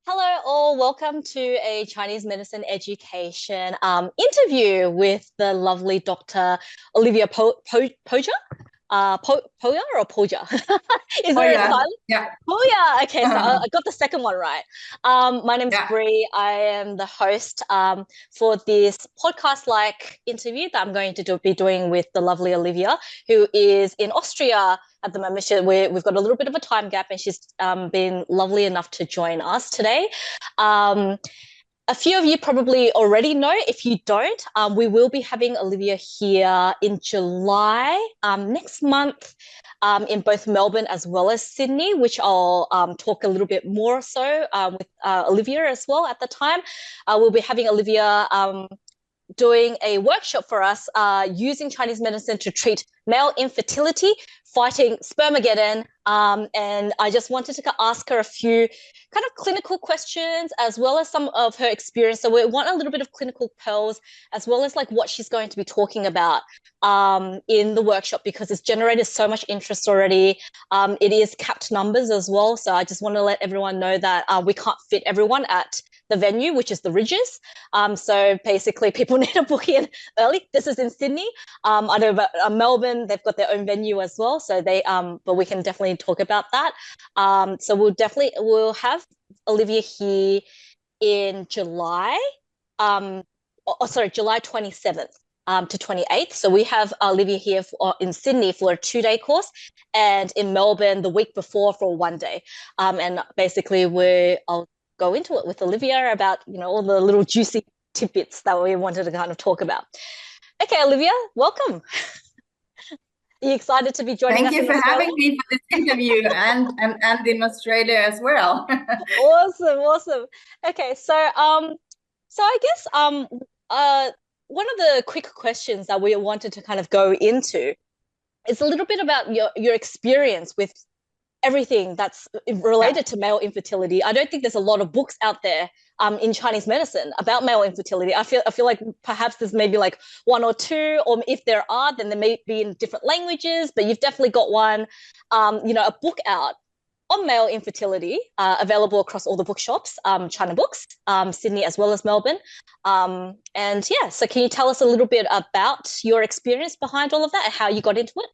Hello, all. Welcome to a Chinese medicine education interview with the lovely Dr. Olivia Pojer. Pojer or Pojer? Is Oh there a yeah, silence? yeah, Pojer. Okay, so I got the second one right. My name's yeah. Bree. I am the host for this podcast-like interview that I'm going to be doing with the lovely Olivia, who is in Austria at the moment. We've got a little bit of a time gap, and she's been lovely enough to join us today. Um, a few of you probably already know. If you don't, we will be having Olivia here in July next month in both Melbourne as well as Sydney, which I'll talk a little bit more so with Olivia as well at the time. We'll be having Olivia doing a workshop for us using Chinese medicine to treat male infertility, fighting Spermageddon. And I just wanted to ask her a few kind of clinical questions as well as some of her experience. So we want a little bit of clinical pearls as well as like what she's going to be talking about in the workshop, because it's generated so much interest already. It is capped numbers as well. So I just want to let everyone know that we can't fit everyone at the venue, which is the Ridges. So basically people need to book in early. This is in Sydney. I know about Melbourne, they've got their own venue as well. So but we can definitely talk about that. So we'll have Olivia here in July, July 27th. To 28th. So we have Olivia here in Sydney for a 2-day course, and in Melbourne the week before for 1 day. And basically I'll go into it with Olivia about, all the little juicy tidbits that we wanted to kind of talk about. Okay, Olivia, welcome. Are you excited to be joining Thank us you in for Australia? having me for this interview and in Australia as well. Awesome. Okay, so I guess one of the quick questions that we wanted to kind of go into is a little bit about your experience with everything that's Yeah. related to male infertility. I don't think there's a lot of books out there in Chinese medicine about male infertility. I feel like perhaps there's maybe like one or two, or if there are, then they may be in different languages. But you've definitely got one, a book out on male infertility, available across all the bookshops, China Books, Sydney as well as Melbourne. And yeah, so can you tell us a little bit about your experience behind all of that and how you got into it?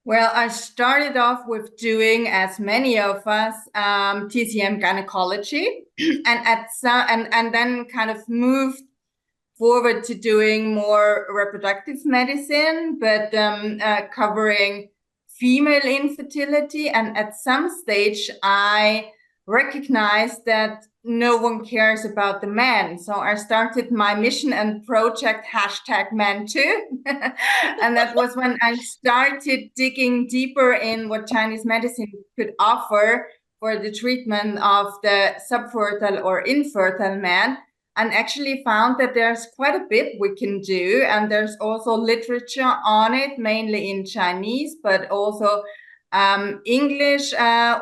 Well, I started off with doing, as many of us, TCM gynecology, and then kind of moved forward to doing more reproductive medicine, but covering female infertility. And at some stage, I recognized that no one cares about the men. So I started my mission and project #Men too. And that was when I started digging deeper in what Chinese medicine could offer for the treatment of the subfertile or infertile man, and actually found that there's quite a bit we can do. And there's also literature on it, mainly in Chinese, but also English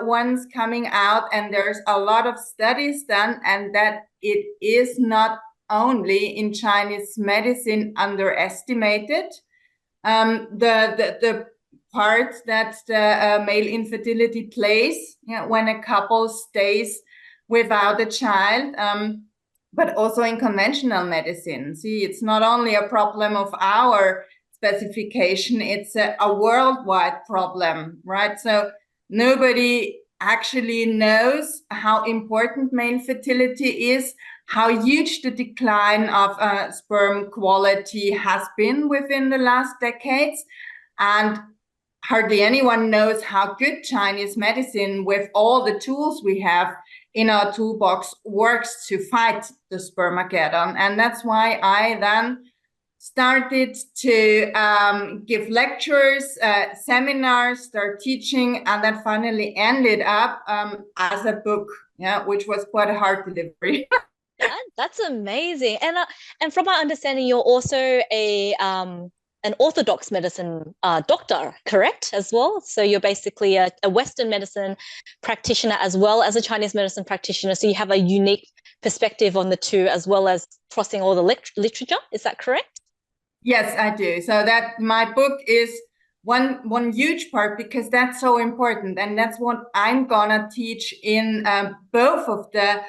ones coming out. And there's a lot of studies done, and that it is not only in Chinese medicine underestimated. The part that the male infertility plays, when a couple stays without a child, but also in conventional medicine. See, it's not only a problem of our specification, it's a worldwide problem, right? So nobody actually knows how important male fertility is, how huge the decline of sperm quality has been within the last decades. And hardly anyone knows how good Chinese medicine, with all the tools we have in our toolbox, works to fight the Spermageddon. And that's why I then started to give lectures, seminars, start teaching, and that finally ended up as a book, which was quite a hard delivery. That's amazing. And from my understanding, you're also an orthodox medicine doctor, correct, as well? So you're basically a Western medicine practitioner as well as a Chinese medicine practitioner. So you have a unique perspective on the two, as well as crossing all the literature. Is that correct? Yes, I do. So that my book is one huge part, because that's so important, and that's what I'm gonna teach in both of the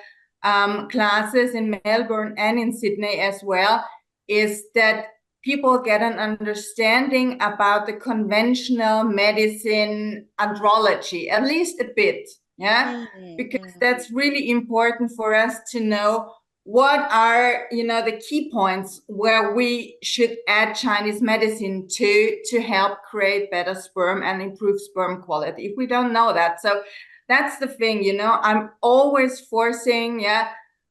classes in Melbourne and in Sydney as well, is that people get an understanding about the conventional medicine andrology, at least a bit, because that's really important for us to know what are, the key points where we should add Chinese medicine to help create better sperm and improve sperm quality, if we don't know that. So that's the thing, I'm always forcing,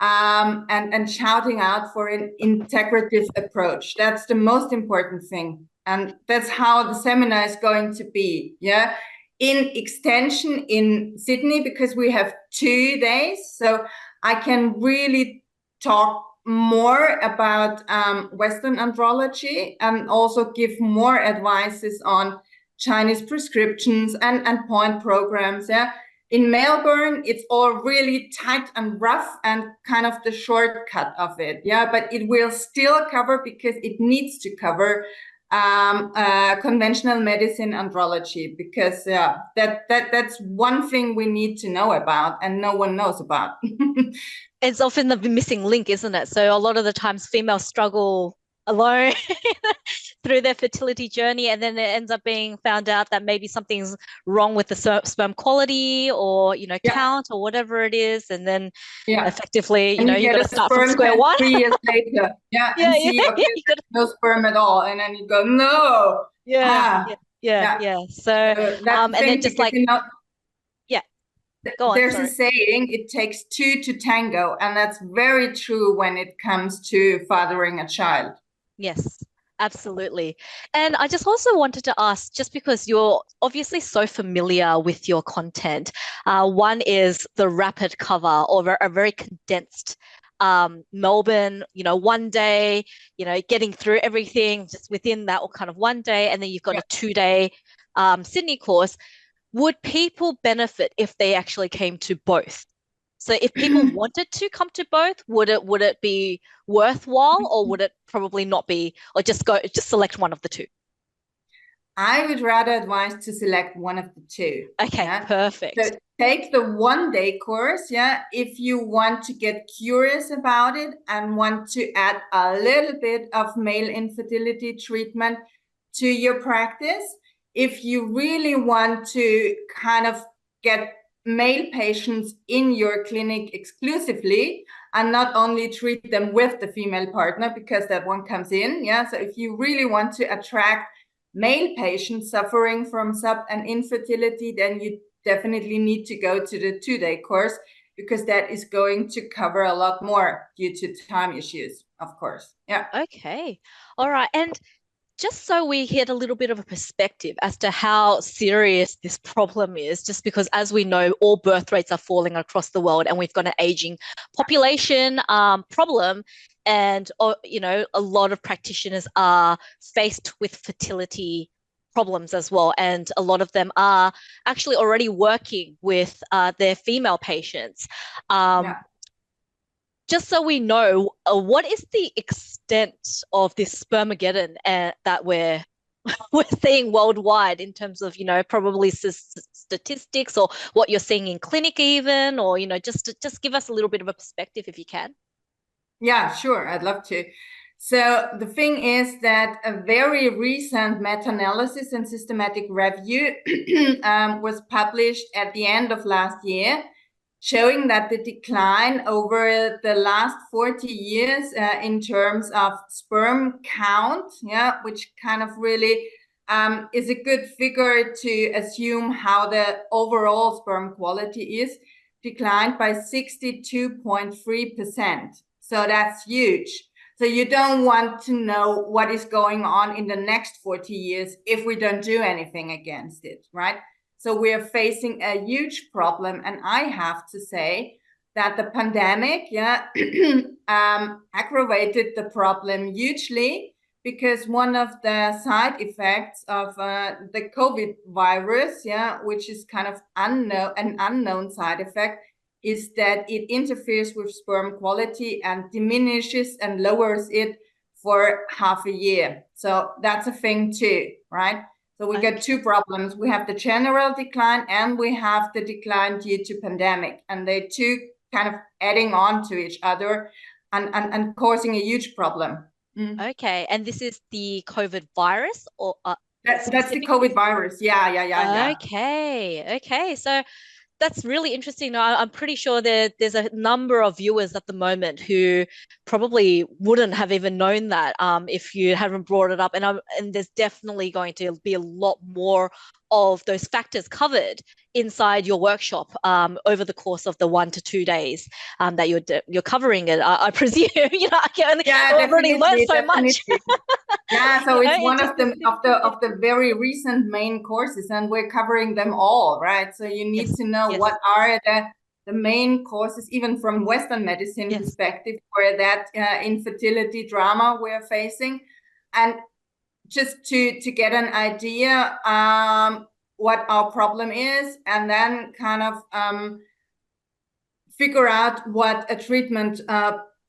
and shouting out for an integrative approach. That's the most important thing. And that's how the seminar is going to be, in extension in Sydney, because we have 2 days. So I can really talk more about Western andrology, and also give more advices on Chinese prescriptions and point programs. In Melbourne, it's all really tight and rough and kind of the shortcut of it. But it will still cover, because it needs to cover conventional medicine andrology, because that's one thing we need to know about and no one knows about. It's often the missing link, isn't it? So a lot of the times females struggle alone through their fertility journey, and then it ends up being found out that maybe something's wrong with the sperm quality, or count, or whatever it is, and then effectively you've got to start from square one 3 years later, and see, okay, no sperm at all, and then you go, no. So and then just like Go on, there's a saying, it takes 2 to tango, and that's very true when it comes to fathering a child. Yes, absolutely. And I just also wanted to ask, just because you're obviously so familiar with your content, one is the rapid cover, or a very condensed Melbourne, one day, getting through everything just within that, or kind of one day, and then you've got a 2-day Sydney course. Would people benefit if they actually came to both? So if people wanted to come to both, would it be worthwhile, or would it probably not be, or just select one of the two? I would rather advise to select one of the two. Okay, perfect. So take the 1-day course, if you want to get curious about it and want to add a little bit of male infertility treatment to your practice. If you really want to kind of get male patients in your clinic exclusively, and not only treat them with the female partner, because that one comes in. So if you really want to attract male patients suffering from sub and infertility, then you definitely need to go to the 2-day course, because that is going to cover a lot more due to time issues, of course. Okay. All right. And just so we get a little bit of a perspective as to how serious this problem is, just because, as we know, all birth rates are falling across the world, and we've got an aging population problem, and a lot of practitioners are faced with fertility problems as well, and a lot of them are actually already working with their female patients. Just so we know, what is the extent of this Spermageddon that we're seeing worldwide, in terms of, probably statistics, or what you're seeing in clinic even, or, just give us a little bit of a perspective if you can. Yeah, sure. I'd love to. So the thing is that a very recent meta-analysis and systematic review was published at the end of last year, showing that the decline over the last 40 years in terms of sperm count, which kind of really is a good figure to assume how the overall sperm quality is, declined by 62.3%. So that's huge. So you don't want to know what is going on in the next 40 years if we don't do anything against it, right? So we are facing a huge problem. And I have to say that the pandemic aggravated the problem hugely, because one of the side effects of the COVID virus, which is kind of an unknown side effect, is that it interferes with sperm quality and diminishes and lowers it for half a year. So that's a thing too, right? So we Okay. get two problems. We have the general decline and we have the decline due to pandemic. And they two kind of adding on to each other and causing a huge problem. Okay. And this is the COVID virus or That's the COVID virus. Yeah. Okay. Okay. So that's really interesting. Now, I'm pretty sure there's a number of viewers at the moment who probably wouldn't have even known that if you haven't brought it up. And there's definitely going to be a lot more of those factors covered inside your workshop over the course of the 1 to 2 days that you're covering it. I presume, I've already learned so much. Yeah, so it's one of the very recent main courses, and we're covering them all, right? So you need to know what are the main courses, even from Western medicine perspective, for that infertility drama we're facing, and just to get an idea what our problem is, and then kind of figure out what a treatment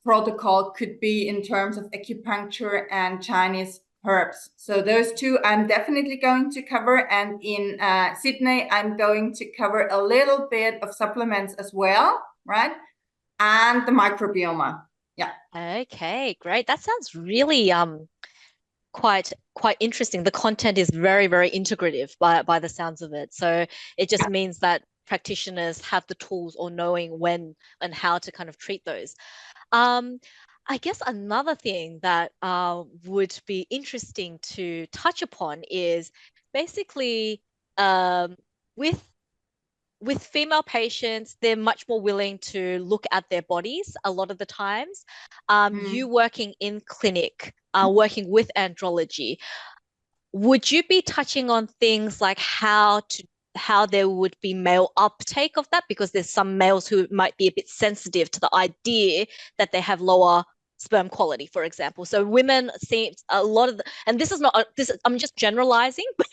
protocol could be in terms of acupuncture and Chinese herbs. So those two I'm definitely going to cover. And in Sydney, I'm going to cover a little bit of supplements as well, right? And the microbiome. Yeah. Okay, great. That sounds really quite interesting. The content is very, very integrative by the sounds of it. So it just means that practitioners have the tools or knowing when and how to kind of treat those. I guess another thing that would be interesting to touch upon is basically with female patients, they're much more willing to look at their bodies a lot of the times. You working in clinic, working with andrology, would you be touching on things like how there would be male uptake of that? Because there's some males who might be a bit sensitive to the idea that they have lower sperm quality, for example. So women seem a lot of and this is not this. I'm just generalizing, but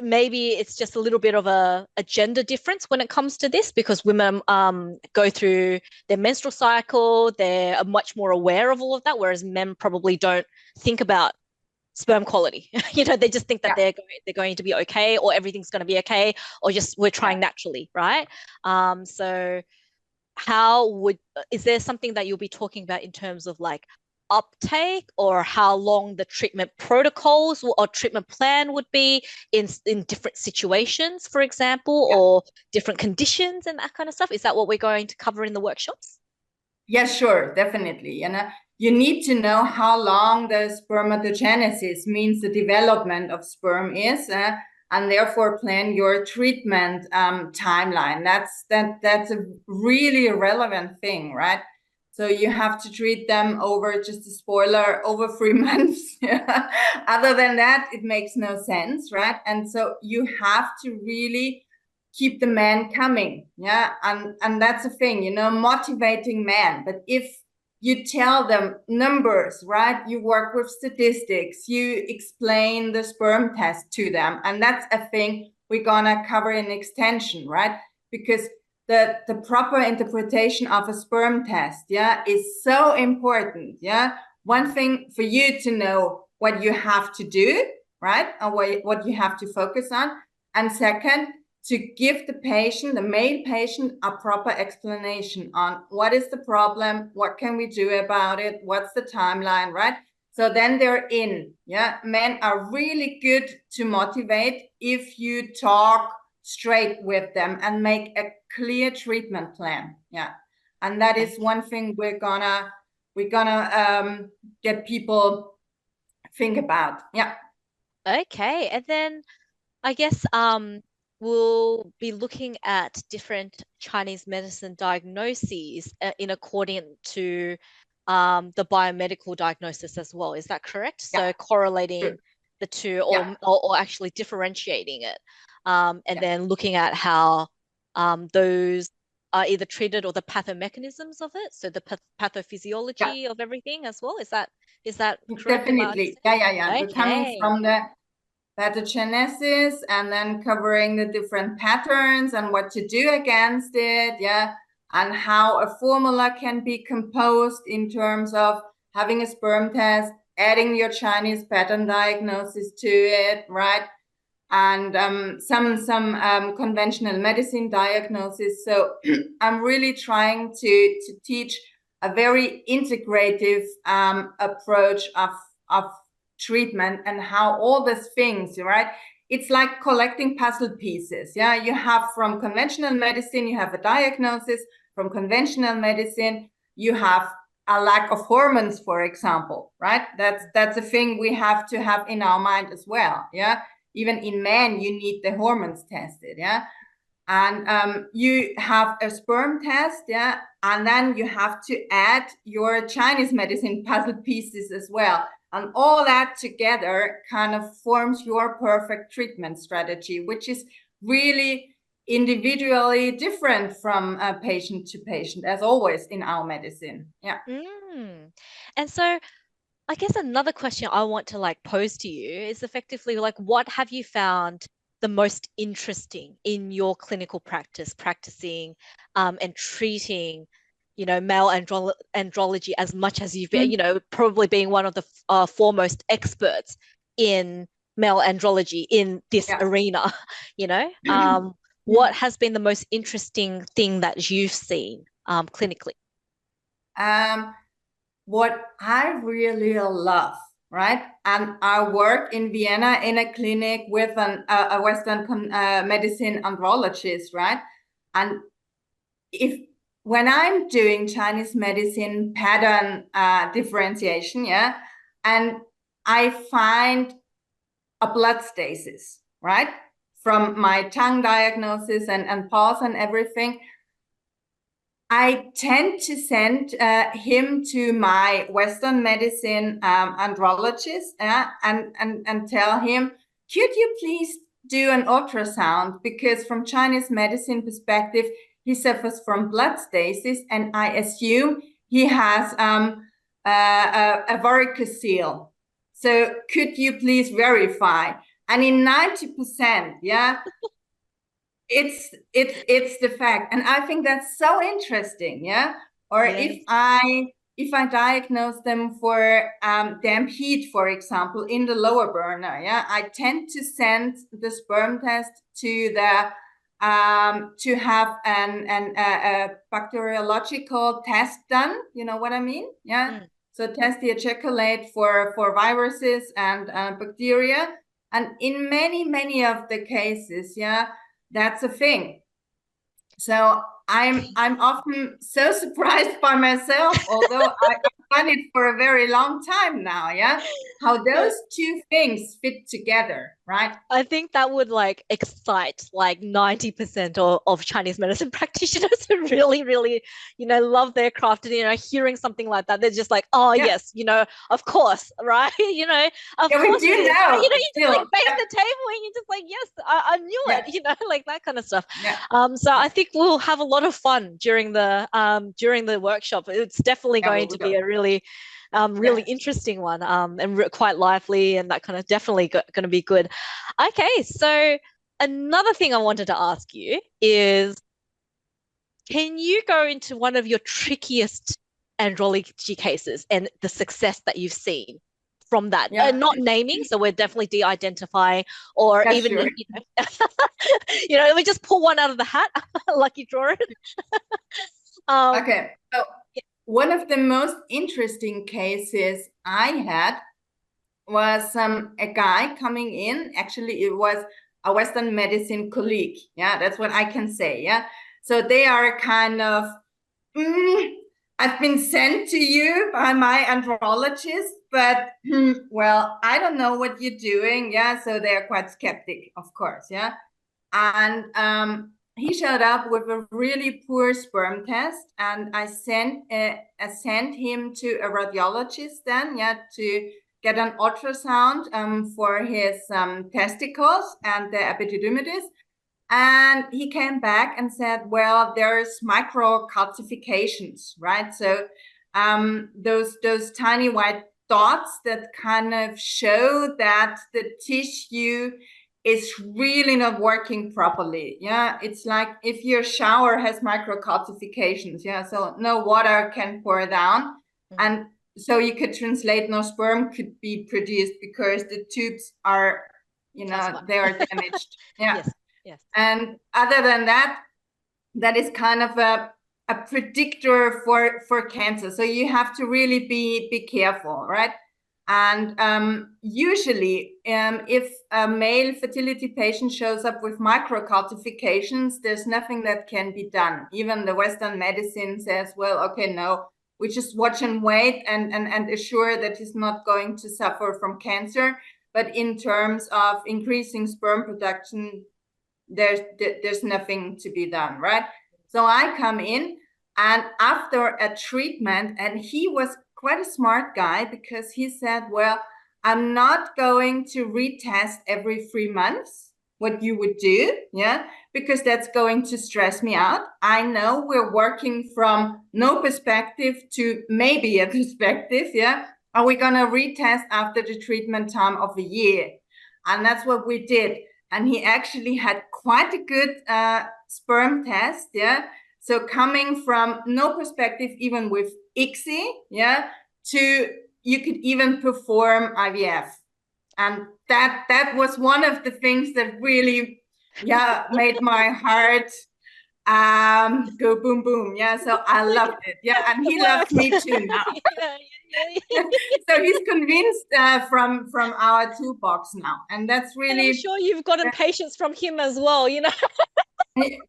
maybe it's just a little bit of a gender difference when it comes to this, because women go through their menstrual cycle, they're much more aware of all of that, whereas men probably don't think about sperm quality. They just think that they're going to be okay, or everything's going to be okay, or just we're trying naturally, right? So is there something that you'll be talking about in terms of like uptake, or how long the treatment protocols or treatment plan would be in different situations, for example, or different conditions and that kind of stuff? Is that what we're going to cover in the workshops? Yes, sure, definitely. And you need to know how long the spermatogenesis, means the development of sperm, is, and therefore plan your treatment timeline. That's a really relevant thing, right? So you have to treat them over, just a spoiler, over 3 months. Other than that, it makes no sense, right? And so you have to really keep the men coming. And that's the thing, motivating men. But if you tell them numbers, right? You work with statistics, you explain the sperm test to them. And that's a thing we're gonna cover in extension, right? Because the proper interpretation of a sperm test, is so important. One thing for you to know what you have to do, right? Or what you have to focus on. And second, to give the patient, the male patient, a proper explanation on what is the problem, what can we do about it, what's the timeline, right? So then they're in. Men are really good to motivate if you talk straight with them and make a clear treatment plan. And that is one thing we're gonna get people think about. Okay. And then I guess we'll be looking at different Chinese medicine diagnoses in according to the biomedical diagnosis as well. Is that correct? So correlating the two, or actually differentiating it, and then looking at how those are either treated, or the pathomechanisms of it. So the pathophysiology of everything as well. Is that correct? Definitely. Okay. We're coming from the pathogenesis and then covering the different patterns and what to do against it, and how a formula can be composed in terms of having a sperm test, adding your Chinese pattern diagnosis to it, right? And some conventional medicine diagnosis. So I'm really trying to teach a very integrative approach of treatment, and how all these things, right? It's like collecting puzzle pieces. Yeah, you have from conventional medicine, you have a diagnosis. From conventional medicine, you have a lack of hormones, for example, right? That's a thing we have to have in our mind as well. Yeah, even in men, you need the hormones tested. Yeah, and you have a sperm test. Yeah, and then you have to add your Chinese medicine puzzle pieces as well. And all that together kind of forms your perfect treatment strategy, which is really individually different from patient to patient, as always in our medicine. Yeah. And so I guess another question I want to like pose to you is effectively like, what have you found the most interesting in your clinical practice, practicing and treating, male andrology as much as you've been, probably being one of the foremost experts in male andrology in this arena, what has been the most interesting thing that you've seen clinically? What I really love, right? And I work in Vienna in a clinic with a Western medicine andrologist, right? And when I'm doing Chinese medicine pattern differentiation, yeah, and I find a blood stasis, right? From my tongue diagnosis and pulse and everything, I tend to send him to my Western medicine andrologist and tell him, could you please do an ultrasound? Because from Chinese medicine perspective, he suffers from blood stasis, and I assume he has a varicocele. So could you please verify? And in 90%, yeah, it's the fact. And I think that's so interesting. Yeah. Or Yes. if I diagnose them for damp heat, for example, in the lower burner, yeah, I tend to send the sperm test to the to have a bacteriological test done. You know what I mean? Yeah. So test the ejaculate for viruses and bacteria. And in many of the cases, yeah, that's a thing. So I'm often so surprised by myself, although I've done it for a very long time now, yeah, how those two things fit together, right? I think that would like excite like 90% of Chinese medicine practitioners who really, really, love their craft, and, hearing something like that, they're just like, oh, yes, of course, right? Of course we do know. You just like base the table and you're just like, yes, I knew it, like that kind of stuff. So I think we'll have a lot of fun during the workshop. It's definitely going to be a really interesting one, and quite lively, and that kind of definitely going to be good. Okay, so another thing I wanted to ask you is, can you go into one of your trickiest andrology cases and the success that you've seen from that? Not naming, so we're definitely de-identifying, or even, let me just pull one out of the hat, lucky draw it. Okay, so one of the most interesting cases I had was a guy coming in. Actually, it was a Western medicine colleague. Yeah, that's what I can say. Yeah, so they are kind of, I've been sent to you by my andrologist, but well, I don't know what you're doing. Yeah, so they're quite skeptic, of course. Yeah, and he showed up with a really poor sperm test, and I sent him to a radiologist then, yeah, to get an ultrasound for his testicles and the epididymitis. And he came back and said, well, there's microcalcifications, right? So those tiny white dots that kind of show that the tissue is really not working properly. Yeah, it's like if your shower has microcalcifications, yeah, so no water can pour down. And so you could translate no sperm could be produced because the tubes are, they are damaged. Yeah. Yes. Yes. And other than that, that is kind of a predictor for cancer. So you have to really be careful, right? And usually, if a male fertility patient shows up with microcalcifications, there's nothing that can be done. Even the Western medicine says, well, okay, no, we just watch and wait and assure that he's not going to suffer from cancer. But in terms of increasing sperm production, there's nothing to be done, right? So I come in, and after a treatment, and he was quite a smart guy, because he said, well, I'm not going to retest every 3 months, what you would do, yeah, because that's going to stress me out. I know we're working from no perspective to maybe a perspective, yeah. Are we going to retest after the treatment time of a year? And that's what we did. And he actually had quite a good sperm test, yeah. So coming from no perspective, even with ICSI, yeah, to you could even perform IVF, and that was one of the things that really, yeah, made my heart go boom boom, yeah. So I loved it, yeah, and he loves me too now. So he's convinced from our toolbox now, and that's really. And I'm sure you've gotten patients from him as well,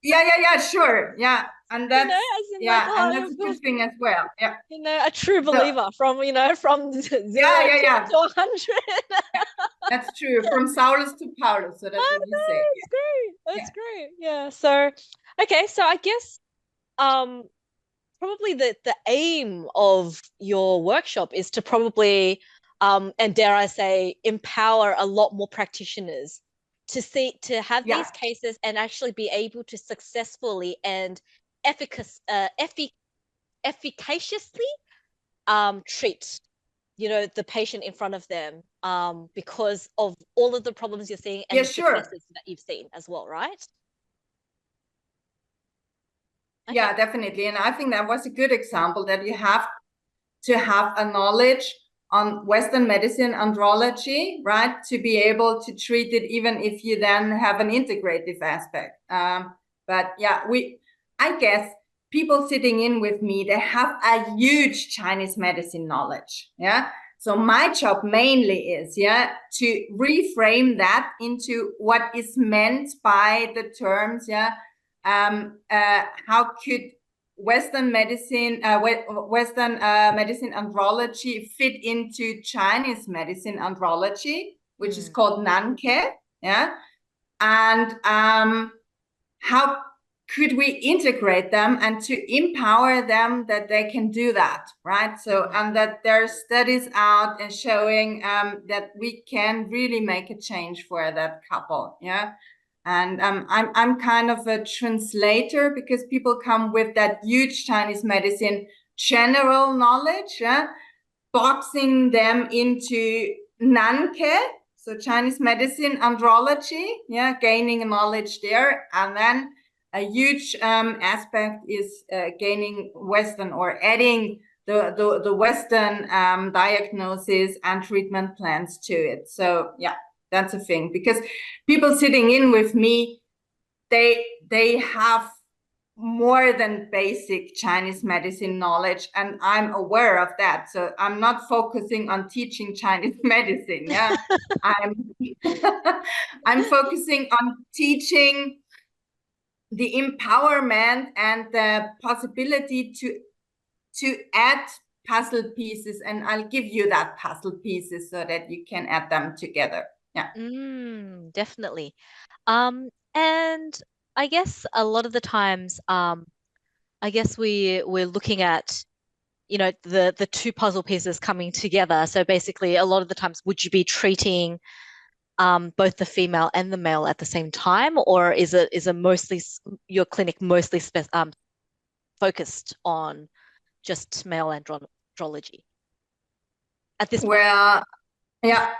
Yeah, sure, yeah, and that's and that's a good thing as well, yeah. A true believer from from 0 to 100. That's true, from Saulus to Paulus. So that's what you say. That's great. That's great. Yeah. So, okay. So I guess probably the aim of your workshop is to probably and dare I say empower a lot more practitioners to have these cases and actually be able to successfully and efficaciously treat the patient in front of them because of all of the problems you're seeing and the successes that you've seen as well, right? Okay. Yeah, definitely. And I think that was a good example, that you have to have a knowledge on Western medicine andrology, right, to be able to treat it, even if you then have an integrative aspect. But yeah, I guess people sitting in with me, they have a huge Chinese medicine knowledge, yeah. So my job mainly is, yeah, to reframe that into what is meant by the terms, yeah. How could Western medicine andrology fit into Chinese medicine andrology, which is called Nanke, yeah, and how could we integrate them and to empower them that they can do that, right? So, and that there are studies out and showing that we can really make a change for that couple, yeah. And I'm kind of a translator, because people come with that huge Chinese medicine general knowledge, yeah, boxing them into Nanke, so Chinese medicine andrology, yeah, gaining knowledge there, and then a huge aspect is gaining Western, or adding the Western diagnosis and treatment plans to it. So yeah, that's a thing, because people sitting in with me, they have more than basic Chinese medicine knowledge, and I'm aware of that. So I'm not focusing on teaching Chinese medicine. Yeah, I'm focusing on teaching the empowerment and the possibility to add puzzle pieces, and I'll give you that puzzle pieces so that you can add them together. Yeah. Definitely. And I guess a lot of the times, I guess we're looking at, the two puzzle pieces coming together. So basically, a lot of the times, would you be treating both the female and the male at the same time, or is it mostly your clinic mostly focused on just male andrology at this point? Well, yeah.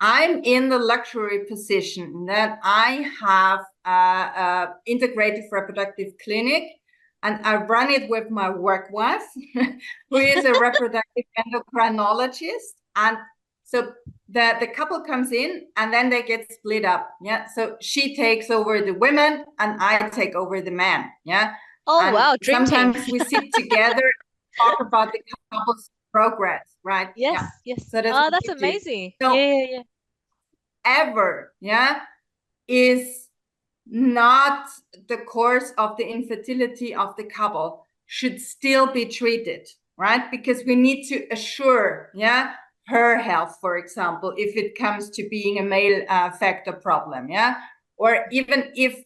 I'm in the luxury position that I have a integrative reproductive clinic and I run it with my work wife, who is a reproductive endocrinologist. And so the couple comes in and then they get split up. Yeah. So she takes over the women and I take over the man. Yeah. Oh, And wow. Dream team. sometimes we sit together and talk about the couple's progress, right? Yes, Yeah. yes. So that's Oh, what that's we do. amazing. So Yeah, yeah, yeah. ever, yeah, is not the course of the infertility of the couple should still be treated, right? Because we need to assure, yeah, her health, for example, if it comes to being a male factor problem, yeah, or even if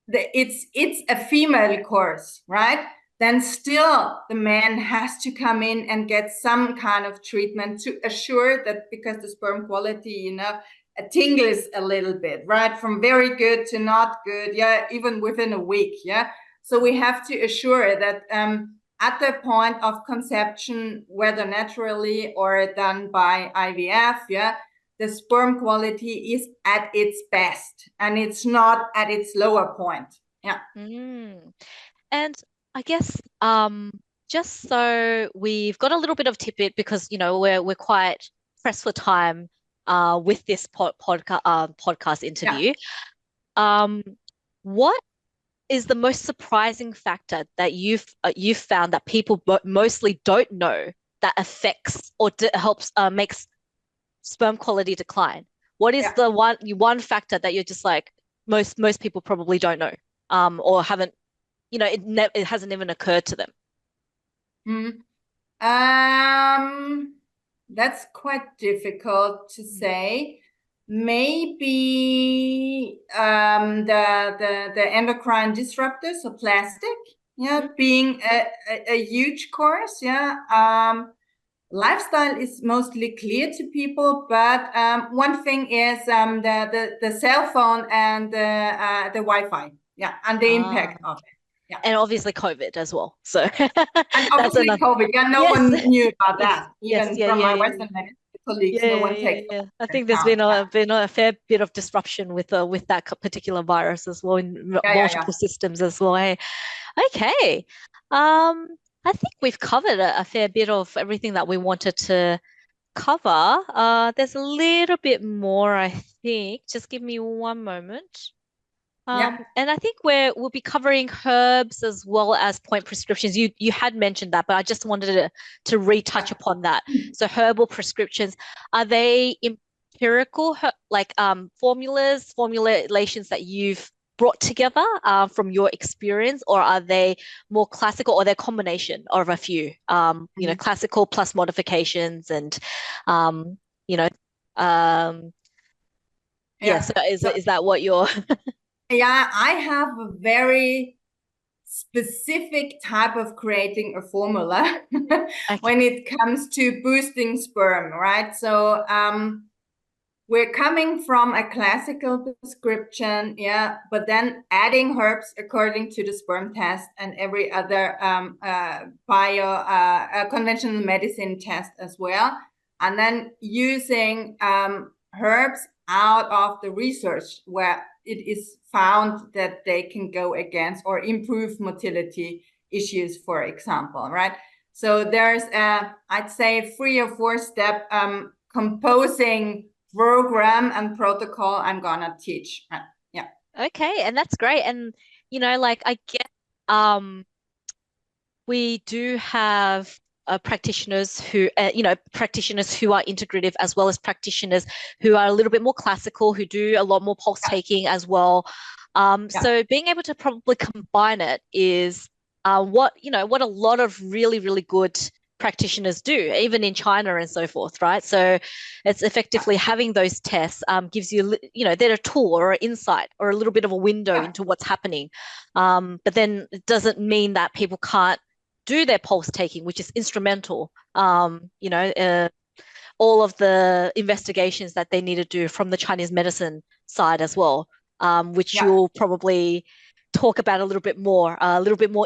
it's a female course, right? Then still the man has to come in and get some kind of treatment to assure that, because the sperm quality, tingles a little bit, right? From very good to not good, yeah, even within a week, yeah. So we have to assure that at the point of conception, whether naturally or done by IVF, yeah, the sperm quality is at its best and it's not at its lower point. Yeah. Mm. And I guess just so we've got a little bit of tidbit because we're quite pressed for time with this podcast Yeah. interview. Um, what is the most surprising factor that you've found that people mostly don't know that affects or helps makes sperm quality decline? What is Yeah. the one factor that you're just like most people probably don't know or haven't it hasn't even occurred to them? Mm. That's quite difficult to say. Maybe the endocrine disruptors, so plastic, yeah, Mm. being a huge cause, yeah. Lifestyle is mostly clear to people, but one thing is the cell phone and the Wi-Fi, yeah, and the Ah, impact of it, yeah. and obviously COVID as well. So And that's obviously another. COVID, yeah, no Yes, one knew about yes, that. yes, Even yeah, from yeah, my yeah, Western medicine colleagues, no yeah, one yeah, takes yeah. I into think there's account. Yeah, been a fair bit of disruption with that particular virus as well in yeah, yeah, yeah. multiple systems as well. Hey? Okay. Um, I think we've covered a fair bit of everything that we wanted to cover. There's a little bit more, I think. Just give me one moment. Yeah, And I think we'll be covering herbs as well as point prescriptions. You had mentioned that, but I just wanted to retouch yeah. upon that. So herbal prescriptions, are they empirical like formulations that you've brought together from your experience, or are they more classical, or they're a combination of a few? Mhm. Classical plus modifications and um, you know, um, yeah. Yeah. So So is that what you're? yeah, I have a very specific type of creating a formula Okay. when it comes to boosting sperm, right? So we're coming from a classical prescription, yeah, but then adding herbs according to the sperm test and every other conventional medicine test as well. And then using herbs out of the research where it is found that they can go against or improve motility issues, for example, right? So there's I'd say 3 or 4 step composing program and protocol I'm gonna teach. Yeah. Okay, and that's great. And like I get we do have practitioners who are integrative as well as practitioners who are a little bit more classical, who do a lot more pulse Yeah. taking as well. Yeah. So being able to probably combine it is what a lot of really, really good practitioners do, even in China and so forth, right? So it's Yeah. effectively having those tests gives you, they're a tool or an insight or a little bit of a window Yeah. into what's happening. But then it doesn't mean that people can't do their pulse taking, which is instrumental. All of the investigations that they need to do from the Chinese medicine side as well, which Yeah. you'll probably talk about a little bit more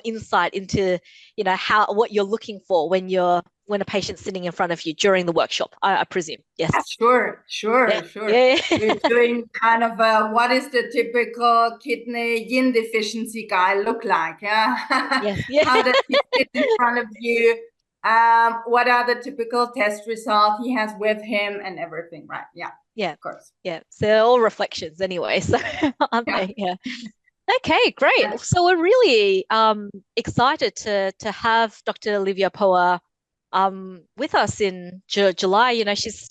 insight into, what you're looking for when a patient's sitting in front of you during the workshop, I presume. Yes. Sure. Yeah. We're doing kind of what is the typical kidney yin deficiency guy look like? Yeah. Yes. Yeah. How does he sit in front of you? What are the typical test results he has with him and everything, right? Yeah. Yeah. Of course. Yeah. So they're all reflections anyway. So aren't they? Yeah. Okay, great. So we're really excited to have Dr. Olivia Pojer with us in July. She's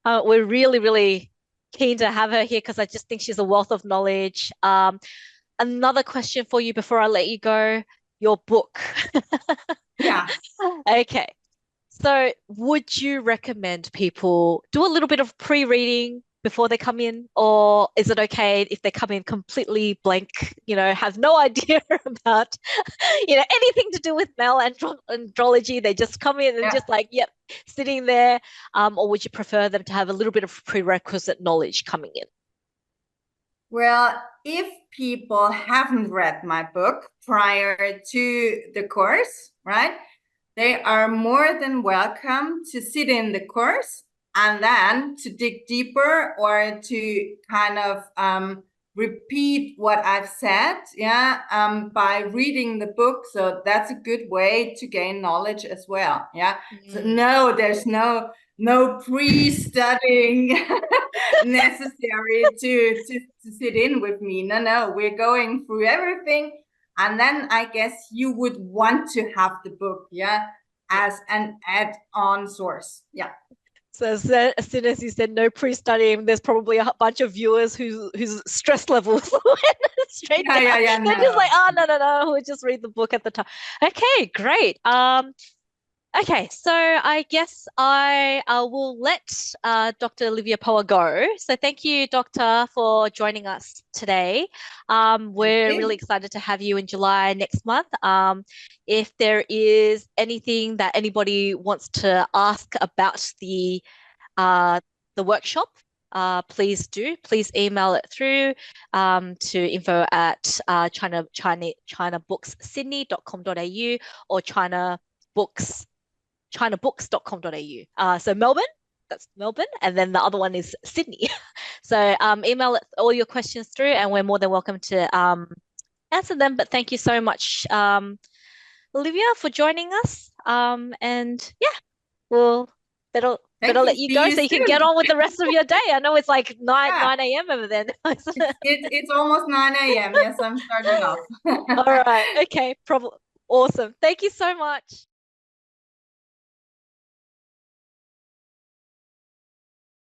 we're really, really keen to have her here because I just think she's a wealth of knowledge. Another question for you before I let you go, your book. Yeah. Okay. So would you recommend people do a little bit of pre-reading before they come in, or is it okay if they come in completely blank, have no idea about, anything to do with male andrology? They just come in and just like, yep, sitting there. Or would you prefer them to have a little bit of prerequisite knowledge coming in? Well, if people haven't read my book prior to the course, right, they are more than welcome to sit in the course and then to dig deeper or to kind of repeat what I've said, by reading the book. So that's a good way to gain knowledge as well. Yeah. So no, there's no pre-studying necessary to sit in with me. No, we're going through everything. And then I guess you would want to have the book, as an add-on source. Yeah. So as soon as you said no pre-studying, there's probably a bunch of viewers whose stress levels went straight down. Yeah. They're just like, oh, no, we'll just read the book at the time. Okay, great. Okay, so I guess I will let Dr. Olivia Pojer go. So thank you, Doctor, for joining us today. We're really excited to have you in July next month. If there is anything that anybody wants to ask about the workshop, please do. Please email it through to info@ chinabooksydney.com.au or chinabooks.com.au. So Melbourne, that's Melbourne, and then the other one is Sydney. So email it, all your questions through, and we're more than welcome to answer them. But thank you so much, Olivia, for joining us. And yeah, we'll better let you go so you can get on with the rest of your day. I know it's like 9 a.m. over there. It's almost 9 a.m. Yes, I'm starting off. All right. Okay. Awesome. Thank you so much.